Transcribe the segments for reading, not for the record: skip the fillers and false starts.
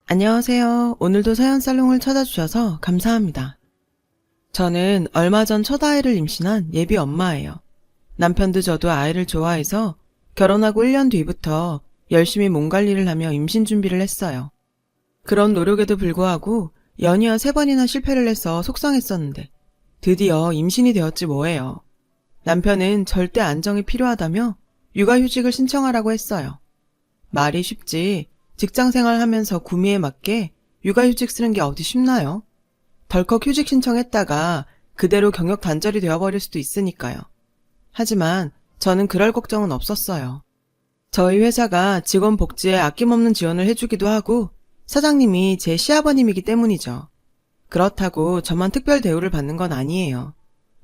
안녕하세요. 오늘도 사연살롱을 찾아주셔서 감사합니다. 저는 얼마 전 첫 아이를 임신한 예비 엄마예요. 남편도 저도 아이를 좋아해서 결혼하고 1년 뒤부터 열심히 몸 관리를 하며 임신 준비를 했어요. 그런 노력에도 불구하고 연이어 3번이나 실패를 해서 속상했었는데 드디어 임신이 되었지 뭐예요. 남편은 절대 안정이 필요하다며 육아휴직을 신청하라고 했어요. 말이 쉽지 직장생활 하면서 구미에 맞게 육아휴직 쓰는 게 어디 쉽나요? 덜컥 휴직 신청했다가 그대로 경력 단절이 되어버릴 수도 있으니까요. 하지만 저는 그럴 걱정은 없었어요. 저희 회사가 직원 복지에 아낌없는 지원을 해주기도 하고 사장님이 제 시아버님이기 때문이죠. 그렇다고 저만 특별 대우를 받는 건 아니에요.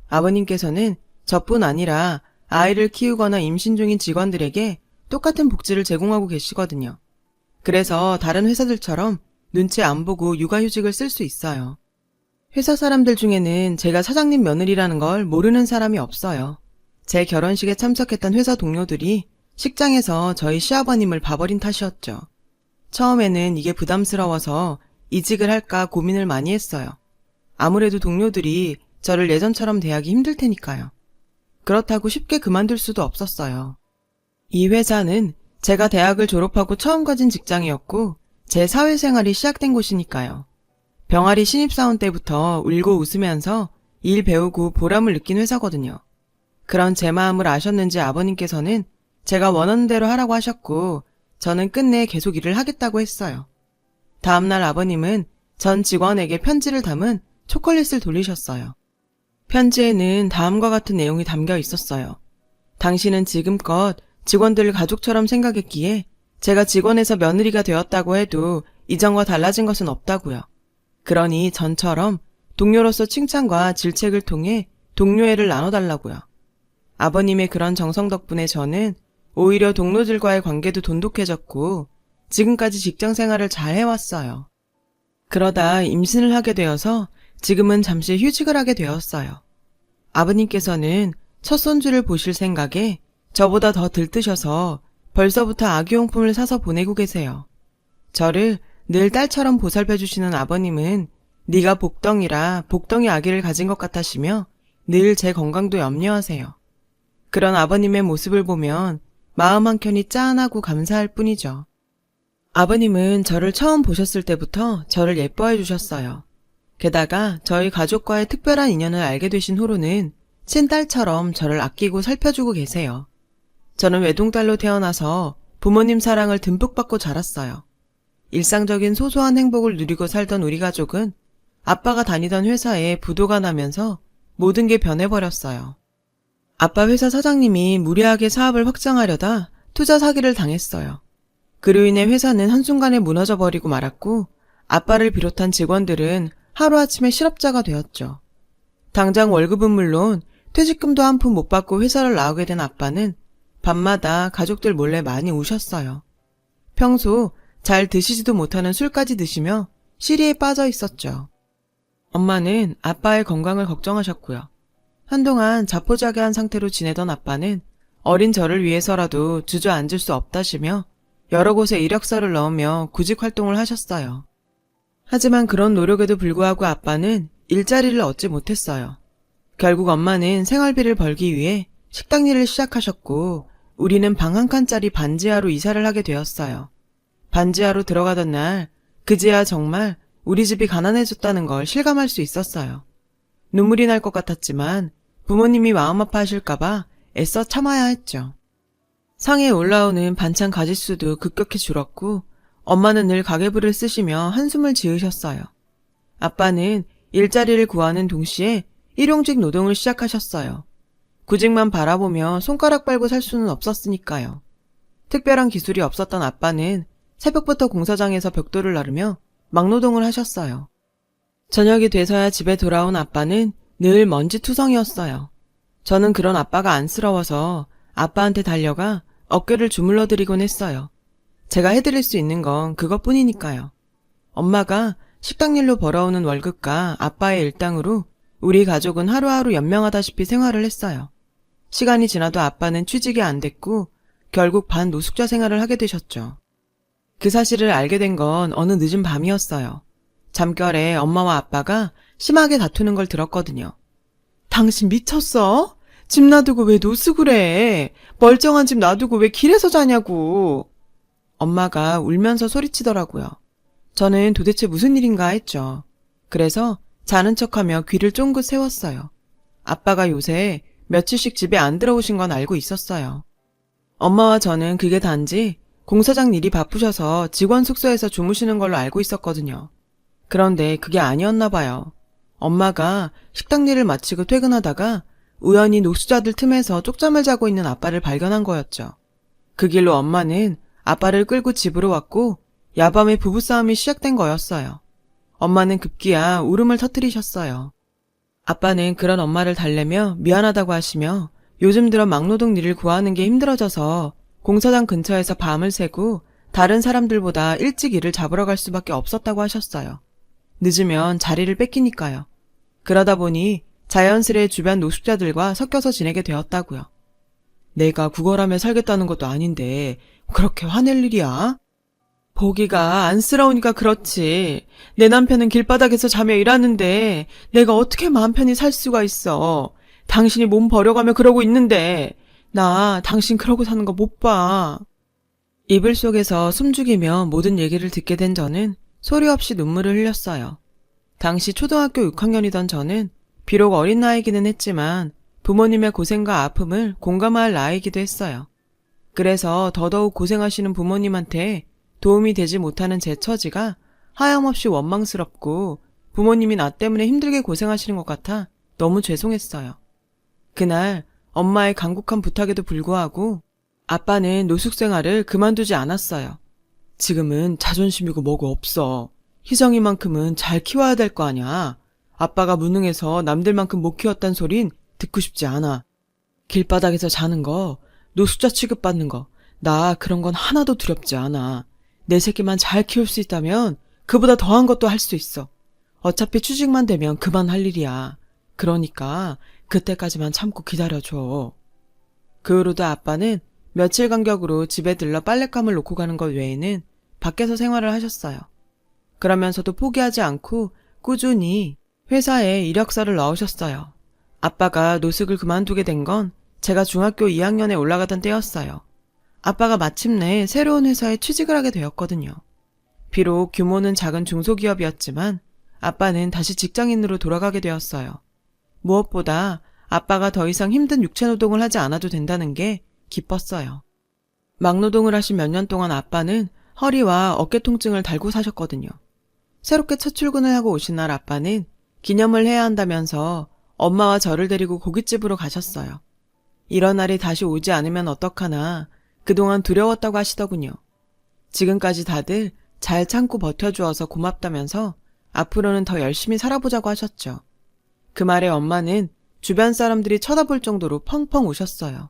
아버님께서는 저뿐 아니라 아이를 키우거나 임신 중인 직원들에게 똑같은 복지를 제공하고 계시거든요. 그래서 다른 회사들처럼 눈치 안 보고 육아휴직을 쓸 수 있어요. 회사 사람들 중에는 제가 사장님 며느리라는 걸 모르는 사람이 없어요. 제 결혼식에 참석했던 회사 동료들이 식장에서 저희 시아버님을 봐버린 탓이었죠. 처음에는 이게 부담스러워서 이직을 할까 고민을 많이 했어요. 아무래도 동료들이 저를 예전처럼 대하기 힘들 테니까요. 그렇다고 쉽게 그만둘 수도 없었어요. 이 회사는 제가 대학을 졸업하고 처음 가진 직장이었고 제 사회생활이 시작된 곳이니까요. 병아리 신입사원 때부터 울고 웃으면서 일 배우고 보람을 느낀 회사거든요. 그런 제 마음을 아셨는지 아버님께서는 제가 원하는 대로 하라고 하셨고 저는 끝내 계속 일을 하겠다고 했어요. 다음날 아버님은 전 직원에게 편지를 담은 초콜릿을 돌리셨어요. 편지에는 다음과 같은 내용이 담겨 있었어요. 당신은 지금껏 직원들을 가족처럼 생각했기에 제가 직원에서 며느리가 되었다고 해도 이전과 달라진 것은 없다고요. 그러니 전처럼 동료로서 칭찬과 질책을 통해 동료애를 나눠달라고요. 아버님의 그런 정성 덕분에 저는 오히려 동료들과의 관계도 돈독해졌고 지금까지 직장 생활을 잘 해왔어요. 그러다 임신을 하게 되어서 지금은 잠시 휴직을 하게 되었어요. 아버님께서는 첫 손주를 보실 생각에 저보다 더 들뜨셔서 벌써부터 아기용품을 사서 보내고 계세요. 저를 늘 딸처럼 보살펴주시는 아버님은 네가 복덩이라 복덩이 아기를 가진 것 같으시며 늘 제 건강도 염려하세요. 그런 아버님의 모습을 보면 마음 한켠이 짠하고 감사할 뿐이죠. 아버님은 저를 처음 보셨을 때부터 저를 예뻐해 주셨어요. 게다가 저희 가족과의 특별한 인연을 알게 되신 후로는 친딸처럼 저를 아끼고 살펴주고 계세요. 저는 외동딸로 태어나서 부모님 사랑을 듬뿍 받고 자랐어요. 일상적인 소소한 행복을 누리고 살던 우리 가족은 아빠가 다니던 회사에 부도가 나면서 모든 게 변해버렸어요. 아빠 회사 사장님이 무리하게 사업을 확장하려다 투자 사기를 당했어요. 그로 인해 회사는 한순간에 무너져버리고 말았고 아빠를 비롯한 직원들은 하루아침에 실업자가 되었죠. 당장 월급은 물론 퇴직금도 한 푼 못 받고 회사를 나오게 된 아빠는 밤마다 가족들 몰래 많이 우셨어요. 평소 잘 드시지도 못하는 술까지 드시며 시리에 빠져 있었죠. 엄마는 아빠의 건강을 걱정하셨고요. 한동안 자포자기한 상태로 지내던 아빠는 어린 저를 위해서라도 주저앉을 수 없다시며 여러 곳에 이력서를 넣으며 구직 활동을 하셨어요. 하지만 그런 노력에도 불구하고 아빠는 일자리를 얻지 못했어요. 결국 엄마는 생활비를 벌기 위해 식당 일을 시작하셨고 우리는 방 한 칸짜리 반지하로 이사를 하게 되었어요. 반지하로 들어가던 날 그제야 정말 우리 집이 가난해졌다는 걸 실감할 수 있었어요. 눈물이 날 것 같았지만 부모님이 마음 아파하실까봐 애써 참아야 했죠. 상에 올라오는 반찬 가짓수도 급격히 줄었고 엄마는 늘 가계부를 쓰시며 한숨을 지으셨어요. 아빠는 일자리를 구하는 동시에 일용직 노동을 시작하셨어요. 구직만 바라보며 손가락 빨고 살 수는 없었으니까요. 특별한 기술이 없었던 아빠는 새벽부터 공사장에서 벽돌을 나르며 막노동을 하셨어요. 저녁이 돼서야 집에 돌아온 아빠는 늘 먼지투성이었어요. 저는 그런 아빠가 안쓰러워서 아빠한테 달려가 어깨를 주물러드리곤 했어요. 제가 해드릴 수 있는 건 그것뿐이니까요. 엄마가 식당 일로 벌어오는 월급과 아빠의 일당으로 우리 가족은 하루하루 연명하다시피 생활을 했어요. 시간이 지나도 아빠는 취직이 안 됐고 결국 반노숙자 생활을 하게 되셨죠. 그 사실을 알게 된 건 어느 늦은 밤이었어요. 잠결에 엄마와 아빠가 심하게 다투는 걸 들었거든요. 당신 미쳤어? 집 놔두고 왜 노숙을 해? 멀쩡한 집 놔두고 왜 길에서 자냐고. 엄마가 울면서 소리치더라고요. 저는 도대체 무슨 일인가 했죠. 그래서 자는 척하며 귀를 쫑긋 세웠어요. 아빠가 요새 며칠씩 집에 안 들어오신 건 알고 있었어요. 엄마와 저는 그게 단지 공사장 일이 바쁘셔서 직원 숙소에서 주무시는 걸로 알고 있었거든요. 그런데 그게 아니었나 봐요. 엄마가 식당 일을 마치고 퇴근하다가 우연히 노숙자들 틈에서 쪽잠을 자고 있는 아빠를 발견한 거였죠. 그 길로 엄마는 아빠를 끌고 집으로 왔고 야밤에 부부싸움이 시작된 거였어요. 엄마는 급기야 울음을 터뜨리셨어요. 아빠는 그런 엄마를 달래며 미안하다고 하시며 요즘 들어 막노동 일을 구하는 게 힘들어져서 공사장 근처에서 밤을 새고 다른 사람들보다 일찍 일을 잡으러 갈 수밖에 없었다고 하셨어요. 늦으면 자리를 뺏기니까요. 그러다 보니 자연스레 주변 노숙자들과 섞여서 지내게 되었다고요. 내가 구걸하며 살겠다는 것도 아닌데 그렇게 화낼 일이야? 보기가 안쓰러우니까 그렇지. 내 남편은 길바닥에서 자며 일하는데 내가 어떻게 마음 편히 살 수가 있어. 당신이 몸 버려가며 그러고 있는데 나 당신 그러고 사는 거 못 봐. 이불 속에서 숨죽이며 모든 얘기를 듣게 된 저는 소리 없이 눈물을 흘렸어요. 당시 초등학교 6학년이던 저는 비록 어린 나이기는 했지만 부모님의 고생과 아픔을 공감할 나이기도 했어요. 그래서 더더욱 고생하시는 부모님한테 도움이 되지 못하는 제 처지가 하염없이 원망스럽고 부모님이 나 때문에 힘들게 고생하시는 것 같아 너무 죄송했어요. 그날 엄마의 간곡한 부탁에도 불구하고 아빠는 노숙 생활을 그만두지 않았어요. 지금은 자존심이고 뭐고 없어. 희정이만큼은 잘 키워야 될 거 아냐. 아빠가 무능해서 남들만큼 못 키웠단 소린 듣고 싶지 않아. 길바닥에서 자는 거, 노숙자 취급받는 거, 나 그런 건 하나도 두렵지 않아. 내 새끼만 잘 키울 수 있다면 그보다 더한 것도 할 수 있어. 어차피 취직만 되면 그만할 일이야. 그러니까 그때까지만 참고 기다려줘. 그 후로도 아빠는 며칠 간격으로 집에 들러 빨랫감을 놓고 가는 것 외에는 밖에서 생활을 하셨어요. 그러면서도 포기하지 않고 꾸준히 회사에 이력서를 넣으셨어요. 아빠가 노숙을 그만두게 된 건 제가 중학교 2학년에 올라가던 때였어요. 아빠가 마침내 새로운 회사에 취직을 하게 되었거든요. 비록 규모는 작은 중소기업이었지만 아빠는 다시 직장인으로 돌아가게 되었어요. 무엇보다 아빠가 더 이상 힘든 육체노동을 하지 않아도 된다는 게 기뻤어요. 막노동을 하신 몇 년 동안 아빠는 허리와 어깨 통증을 달고 사셨거든요. 새롭게 첫 출근을 하고 오신 날 아빠는 기념을 해야 한다면서 엄마와 저를 데리고 고깃집으로 가셨어요. 이런 날이 다시 오지 않으면 어떡하나 그동안 두려웠다고 하시더군요. 지금까지 다들 잘 참고 버텨주어서 고맙다면서 앞으로는 더 열심히 살아보자고 하셨죠. 그 말에 엄마는 주변 사람들이 쳐다볼 정도로 펑펑 우셨어요.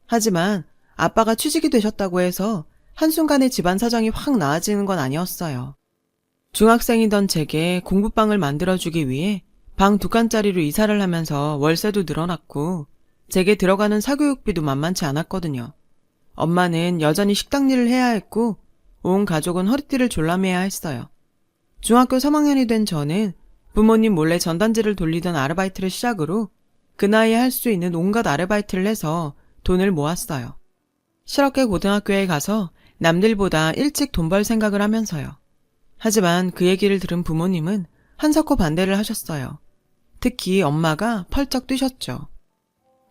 하지만 아빠가 취직이 되셨다고 해서 한순간에 집안 사정이 확 나아지는 건 아니었어요. 중학생이던 제게 공부방을 만들어주기 위해 방 2칸짜리로 이사를 하면서 월세도 늘어났고 제게 들어가는 사교육비도 만만치 않았거든요. 엄마는 여전히 식당 일을 해야 했고 온 가족은 허리띠를 졸라매야 했어요. 중학교 3학년이 된 저는 부모님 몰래 전단지를 돌리던 아르바이트를 시작으로 그 나이에 할 수 있는 온갖 아르바이트를 해서 돈을 모았어요. 실업계 고등학교에 가서 남들보다 일찍 돈 벌 생각을 하면서요. 하지만 그 얘기를 들은 부모님은 한사코 반대를 하셨어요. 특히 엄마가 펄쩍 뛰셨죠.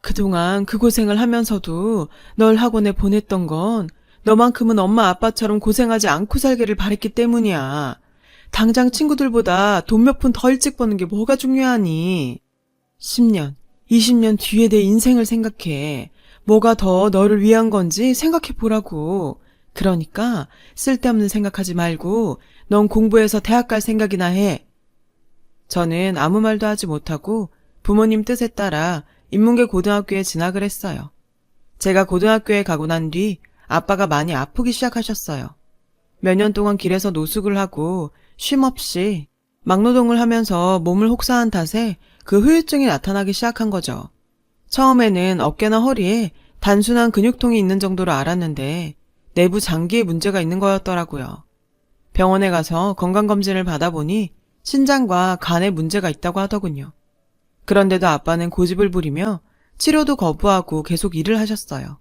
그동안 그 고생을 하면서도 널 학원에 보냈던 건 너만큼은 엄마 아빠처럼 고생하지 않고 살기를 바랬기 때문이야. 당장 친구들보다 돈 몇 푼 더 일찍 버는 게 뭐가 중요하니. 10년, 20년 뒤에 내 인생을 생각해. 뭐가 더 너를 위한 건지 생각해 보라고. 그러니까 쓸데없는 생각하지 말고 넌 공부해서 대학 갈 생각이나 해. 저는 아무 말도 하지 못하고 부모님 뜻에 따라 인문계 고등학교에 진학을 했어요. 제가 고등학교에 가고 난 뒤 아빠가 많이 아프기 시작하셨어요. 몇 년 동안 길에서 노숙을 하고 쉼없이 막노동을 하면서 몸을 혹사한 탓에 그 후유증이 나타나기 시작한 거죠. 처음에는 어깨나 허리에 단순한 근육통이 있는 정도로 알았는데 내부 장기에 문제가 있는 거였더라고요. 병원에 가서 건강검진을 받아보니 신장과 간에 문제가 있다고 하더군요. 그런데도 아빠는 고집을 부리며 치료도 거부하고 계속 일을 하셨어요.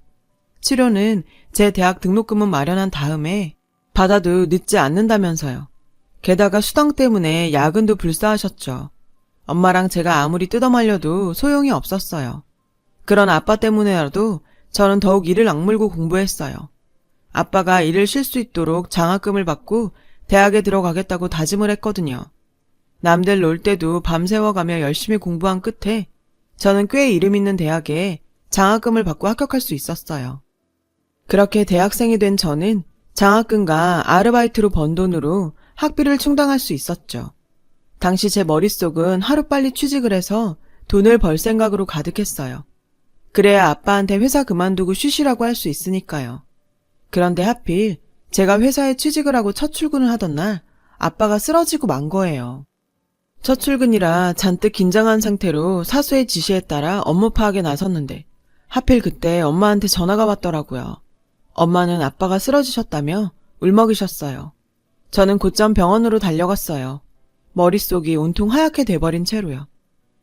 치료는 제 대학 등록금은 마련한 다음에 받아도 늦지 않는다면서요. 게다가 수당 때문에 야근도 불사하셨죠. 엄마랑 제가 아무리 뜯어말려도 소용이 없었어요. 그런 아빠 때문에라도 저는 더욱 이를 악물고 공부했어요. 아빠가 일을 쉴 수 있도록 장학금을 받고 대학에 들어가겠다고 다짐을 했거든요. 남들 놀 때도 밤새워가며 열심히 공부한 끝에 저는 꽤 이름 있는 대학에 장학금을 받고 합격할 수 있었어요. 그렇게 대학생이 된 저는 장학금과 아르바이트로 번 돈으로 학비를 충당할 수 있었죠. 당시 제 머릿속은 하루빨리 취직을 해서 돈을 벌 생각으로 가득했어요. 그래야 아빠한테 회사 그만두고 쉬시라고 할 수 있으니까요. 그런데 하필 제가 회사에 취직을 하고 첫 출근을 하던 날 아빠가 쓰러지고 만 거예요. 첫 출근이라 잔뜩 긴장한 상태로 사수의 지시에 따라 업무 파악에 나섰는데 하필 그때 엄마한테 전화가 왔더라고요. 엄마는 아빠가 쓰러지셨다며 울먹이셨어요. 저는 곧장 병원으로 달려갔어요. 머릿속이 온통 하얗게 돼버린 채로요.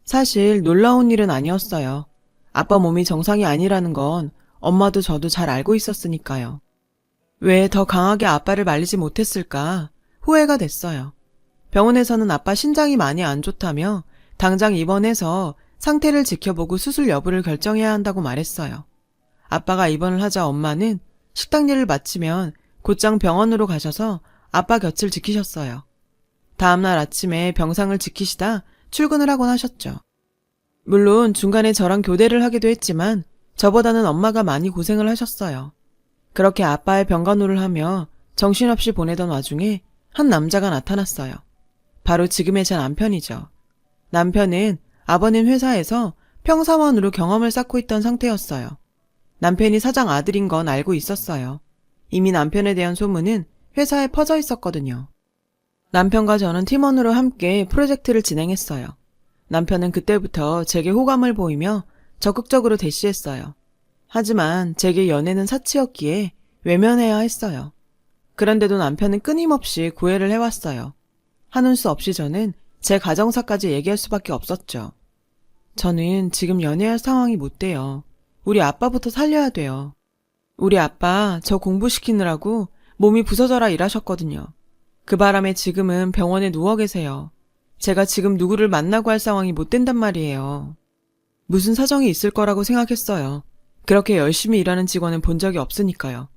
사실 놀라운 일은 아니었어요. 아빠 몸이 정상이 아니라는 건 엄마도 저도 잘 알고 있었으니까요. 왜 더 강하게 아빠를 말리지 못했을까 후회가 됐어요. 병원에서는 아빠 신장이 많이 안 좋다며 당장 입원해서 상태를 지켜보고 수술 여부를 결정해야 한다고 말했어요. 아빠가 입원을 하자 엄마는 식당 일을 마치면 곧장 병원으로 가셔서 아빠 곁을 지키셨어요. 다음날 아침에 병상을 지키시다 출근을 하곤 하셨죠. 물론 중간에 저랑 교대를 하기도 했지만 저보다는 엄마가 많이 고생을 하셨어요. 그렇게 아빠의 병간호를 하며 정신없이 보내던 와중에 한 남자가 나타났어요. 바로 지금의 제 남편이죠. 남편은 아버님 회사에서 평사원으로 경험을 쌓고 있던 상태였어요. 남편이 사장 아들인 건 알고 있었어요. 이미 남편에 대한 소문은 회사에 퍼져 있었거든요. 남편과 저는 팀원으로 함께 프로젝트를 진행했어요. 남편은 그때부터 제게 호감을 보이며 적극적으로 대시했어요. 하지만 제게 연애는 사치였기에 외면해야 했어요. 그런데도 남편은 끊임없이 구애를 해왔어요. 하는 수 없이 저는 제 가정사까지 얘기할 수밖에 없었죠. 저는 지금 연애할 상황이 못 돼요. 우리 아빠부터 살려야 돼요. 우리 아빠 저 공부시키느라고 몸이 부서져라 일하셨거든요. 그 바람에 지금은 병원에 누워 계세요. 제가 지금 누구를 만나고 할 상황이 못 된단 말이에요. 무슨 사정이 있을 거라고 생각했어요. 그렇게 열심히 일하는 직원은 본 적이 없으니까요.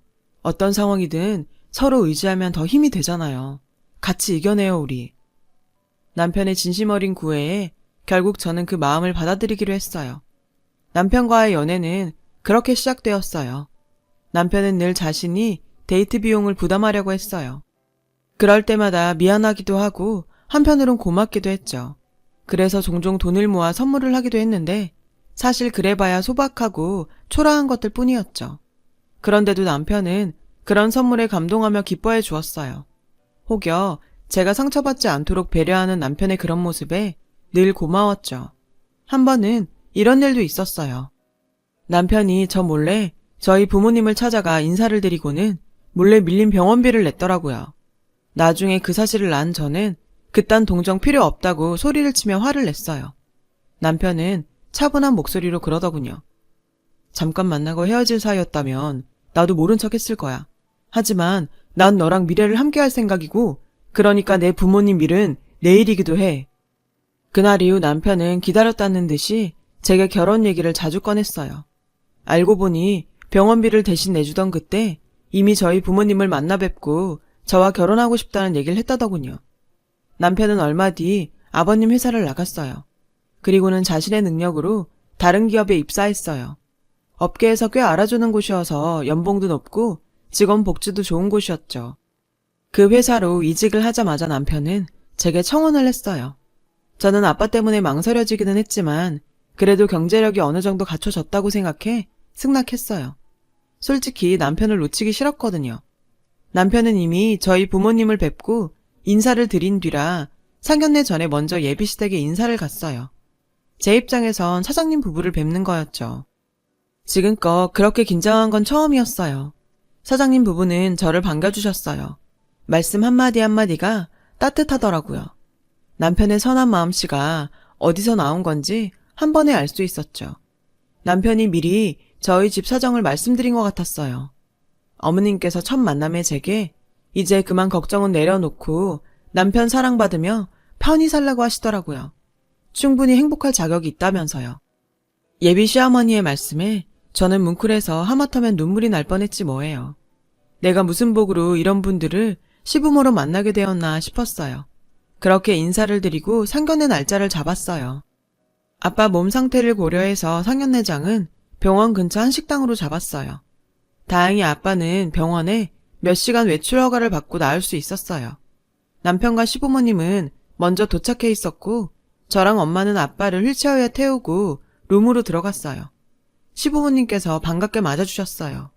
어떤 상황이든 서로 의지하면 더 힘이 되잖아요. 같이 이겨내요, 우리. 남편의 진심 어린 구애에 결국 저는 그 마음을 받아들이기로 했어요. 남편과의 연애는 그렇게 시작되었어요. 남편은 늘 자신이 데이트 비용을 부담하려고 했어요. 그럴 때마다 미안하기도 하고 한편으론 고맙기도 했죠. 그래서 종종 돈을 모아 선물을 하기도 했는데 사실 그래봐야 소박하고 초라한 것들 뿐이었죠. 그런데도 남편은 그런 선물에 감동하며 기뻐해 주었어요. 혹여 제가 상처받지 않도록 배려하는 남편의 그런 모습에 늘 고마웠죠. 한 번은 이런 일도 있었어요. 남편이 저 몰래 저희 부모님을 찾아가 인사를 드리고는 몰래 밀린 병원비를 냈더라고요. 나중에 그 사실을 안 저는 그딴 동정 필요 없다고 소리를 치며 화를 냈어요. 남편은 차분한 목소리로 그러더군요. 잠깐 만나고 헤어질 사이였다면 나도 모른 척 했을 거야. 하지만 난 너랑 미래를 함께 할 생각이고 그러니까 내 부모님 일은 내일이기도 해. 그날 이후 남편은 기다렸다는 듯이 제게 결혼 얘기를 자주 꺼냈어요. 알고 보니 병원비를 대신 내주던 그때 이미 저희 부모님을 만나 뵙고 저와 결혼하고 싶다는 얘기를 했다더군요. 남편은 얼마 뒤 아버님 회사를 나갔어요. 그리고는 자신의 능력으로 다른 기업에 입사했어요. 업계에서 꽤 알아주는 곳이어서 연봉도 높고 직원 복지도 좋은 곳이었죠. 그 회사로 이직을 하자마자 남편은 제게 청혼을 했어요. 저는 아빠 때문에 망설여지기는 했지만 그래도 경제력이 어느 정도 갖춰졌다고 생각해 승낙했어요. 솔직히 남편을 놓치기 싫었거든요. 남편은 이미 저희 부모님을 뵙고 인사를 드린 뒤라 상견례 전에 먼저 예비시댁에 인사를 갔어요. 제 입장에선 사장님 부부를 뵙는 거였죠. 지금껏 그렇게 긴장한 건 처음이었어요. 사장님 부부는 저를 반겨주셨어요. 말씀 한마디 한마디가 따뜻하더라고요. 남편의 선한 마음씨가 어디서 나온 건지 한 번에 알 수 있었죠. 남편이 미리 저희 집 사정을 말씀드린 것 같았어요. 어머님께서 첫 만남에 제게 이제 그만 걱정은 내려놓고 남편 사랑받으며 편히 살라고 하시더라고요. 충분히 행복할 자격이 있다면서요. 예비 시어머니의 말씀에 저는 뭉클해서 하마터면 눈물이 날 뻔했지 뭐예요. 내가 무슨 복으로 이런 분들을 시부모로 만나게 되었나 싶었어요. 그렇게 인사를 드리고 상견례 날짜를 잡았어요. 아빠 몸 상태를 고려해서 상견례장은 병원 근처 한식당으로 잡았어요. 다행히 아빠는 병원에 몇 시간 외출 허가를 받고 나올 수 있었어요. 남편과 시부모님은 먼저 도착해 있었고 저랑 엄마는 아빠를 휠체어에 태우고 룸으로 들어갔어요. 시부모님께서 반갑게 맞아주셨어요.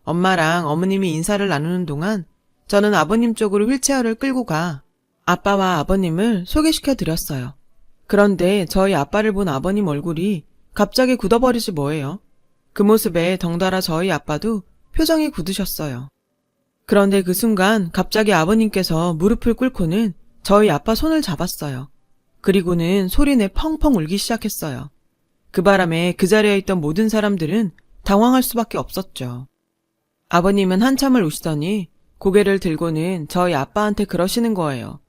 엄마랑 어머님이 인사를 나누는 동안 저는 아버님 쪽으로 휠체어를 끌고 가 아빠와 아버님을 소개시켜 드렸어요. 그런데 저희 아빠를 본 아버님 얼굴이 갑자기 굳어버리지 뭐예요. 그 모습에 덩달아 저희 아빠도 표정이 굳으셨어요. 그런데 그 순간 갑자기 아버님께서 무릎을 꿇고는 저희 아빠 손을 잡았어요. 그리고는 소리내 펑펑 울기 시작했어요. 그 바람에 그 자리에 있던 모든 사람들은 당황할 수밖에 없었죠. 아버님은 한참을 우시더니 고개를 들고는 저희 아빠한테 그러시는 거예요.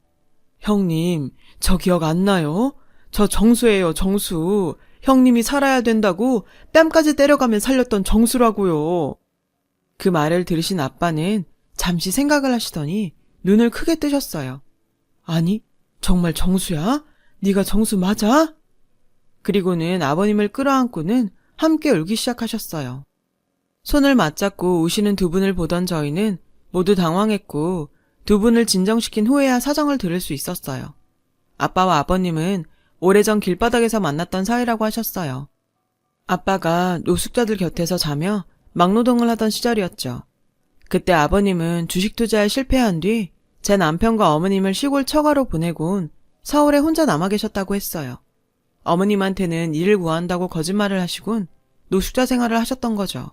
형님, 저 기억 안 나요? 저 정수예요, 정수. 형님이 살아야 된다고 뺨까지 때려가며 살렸던 정수라고요. 그 말을 들으신 아빠는 잠시 생각을 하시더니 눈을 크게 뜨셨어요. 아니, 정말 정수야? 네가 정수 맞아? 그리고는 아버님을 끌어안고는 함께 울기 시작하셨어요. 손을 맞잡고 우시는 두 분을 보던 저희는 모두 당황했고 두 분을 진정시킨 후에야 사정을 들을 수 있었어요. 아빠와 아버님은 오래전 길바닥에서 만났던 사이라고 하셨어요. 아빠가 노숙자들 곁에서 자며 막노동을 하던 시절이었죠. 그때 아버님은 주식 투자에 실패한 뒤 제 남편과 어머님을 시골 처가로 보내곤 서울에 혼자 남아 계셨다고 했어요. 어머님한테는 일을 구한다고 거짓말을 하시곤 노숙자 생활을 하셨던 거죠.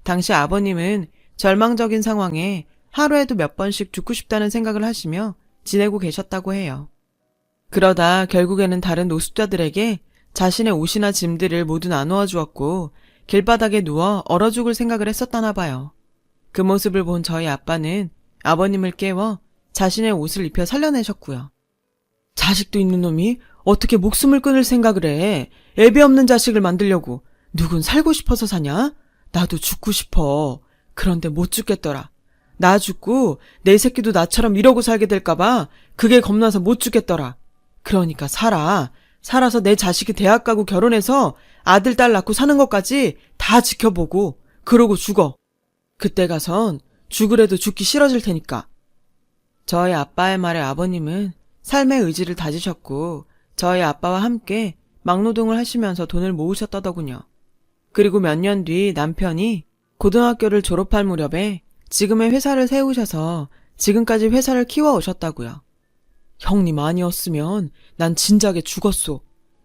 당시 아버님은 절망적인 상황에 하루에도 몇 번씩 죽고 싶다는 생각을 하시며 지내고 계셨다고 해요. 그러다 결국에는 다른 노숙자들에게 자신의 옷이나 짐들을 모두 나누어 주었고 길바닥에 누워 얼어 죽을 생각을 했었다나 봐요. 그 모습을 본 저희 아빠는 아버님을 깨워 자신의 옷을 입혀 살려내셨고요. 자식도 있는 놈이 어떻게 목숨을 끊을 생각을 해. 애비 없는 자식을 만들려고. 누군 살고 싶어서 사냐? 나도 죽고 싶어. 그런데 못 죽겠더라. 나 죽고 내 새끼도 나처럼 이러고 살게 될까봐 그게 겁나서 못 죽겠더라. 그러니까 살아. 살아서 내 자식이 대학 가고 결혼해서 아들 딸 낳고 사는 것까지 다 지켜보고 그러고 죽어. 그때 가선 죽으래도 죽기 싫어질 테니까. 저희 아빠의 말에 아버님은 삶의 의지를 다지셨고 저희 아빠와 함께 막노동을 하시면서 돈을 모으셨다더군요. 그리고 몇 년 뒤 남편이 고등학교를 졸업할 무렵에 지금의 회사를 세우셔서 지금까지 회사를 키워오셨다고요. 형님 아니었으면 난 진작에 죽었소.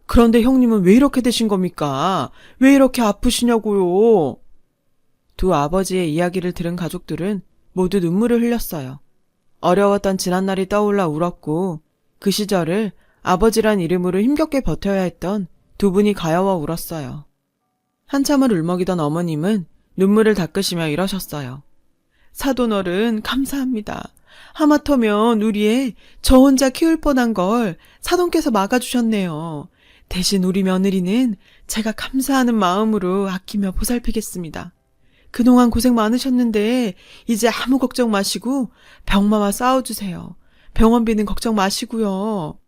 그런데 형님은 왜 이렇게 되신 겁니까? 왜 이렇게 아프시냐고요? 두 아버지의 이야기를 들은 가족들은 모두 눈물을 흘렸어요. 어려웠던 지난날이 떠올라 울었고 그 시절을 아버지란 이름으로 힘겹게 버텨야 했던 두 분이 가여워 울었어요. 한참을 울먹이던 어머님은 눈물을 닦으시며 이러셨어요. 사돈어른 감사합니다. 하마터면 우리 애 저 혼자 키울 뻔한 걸 사돈께서 막아주셨네요. 대신 우리 며느리는 제가 감사하는 마음으로 아끼며 보살피겠습니다. 그동안 고생 많으셨는데 이제 아무 걱정 마시고 병마와 싸워주세요. 병원비는 걱정 마시고요.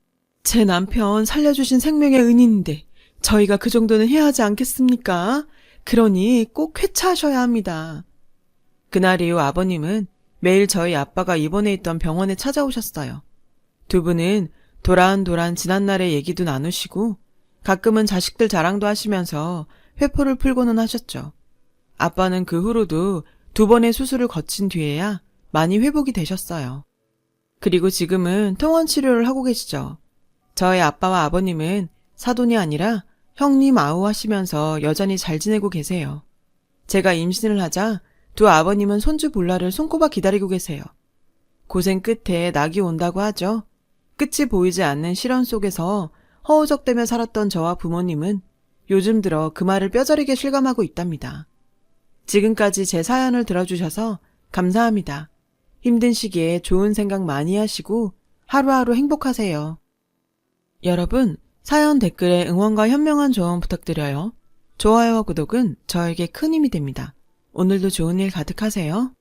제 남편 살려주신 생명의 은인인데 저희가 그 정도는 해야 하지 않겠습니까? 그러니 꼭 쾌차하셔야 합니다. 그날 이후 아버님은 매일 저희 아빠가 입원해 있던 병원에 찾아오셨어요. 두 분은 도란도란 지난날의 얘기도 나누시고 가끔은 자식들 자랑도 하시면서 회포를 풀고는 하셨죠. 아빠는 그 후로도 2번의 수술을 거친 뒤에야 많이 회복이 되셨어요. 그리고 지금은 통원 치료를 하고 계시죠. 저희 아빠와 아버님은 사돈이 아니라 형님 아우 하시면서 여전히 잘 지내고 계세요. 제가 임신을 하자 두 아버님은 손주 볼라를 손꼽아 기다리고 계세요. 고생 끝에 낙이 온다고 하죠. 끝이 보이지 않는 시련 속에서 허우적대며 살았던 저와 부모님은 요즘 들어 그 말을 뼈저리게 실감하고 있답니다. 지금까지 제 사연을 들어주셔서 감사합니다. 힘든 시기에 좋은 생각 많이 하시고 하루하루 행복하세요. 여러분, 사연 댓글에 응원과 현명한 조언 부탁드려요. 좋아요와 구독은 저에게 큰 힘이 됩니다. 오늘도 좋은 일 가득하세요.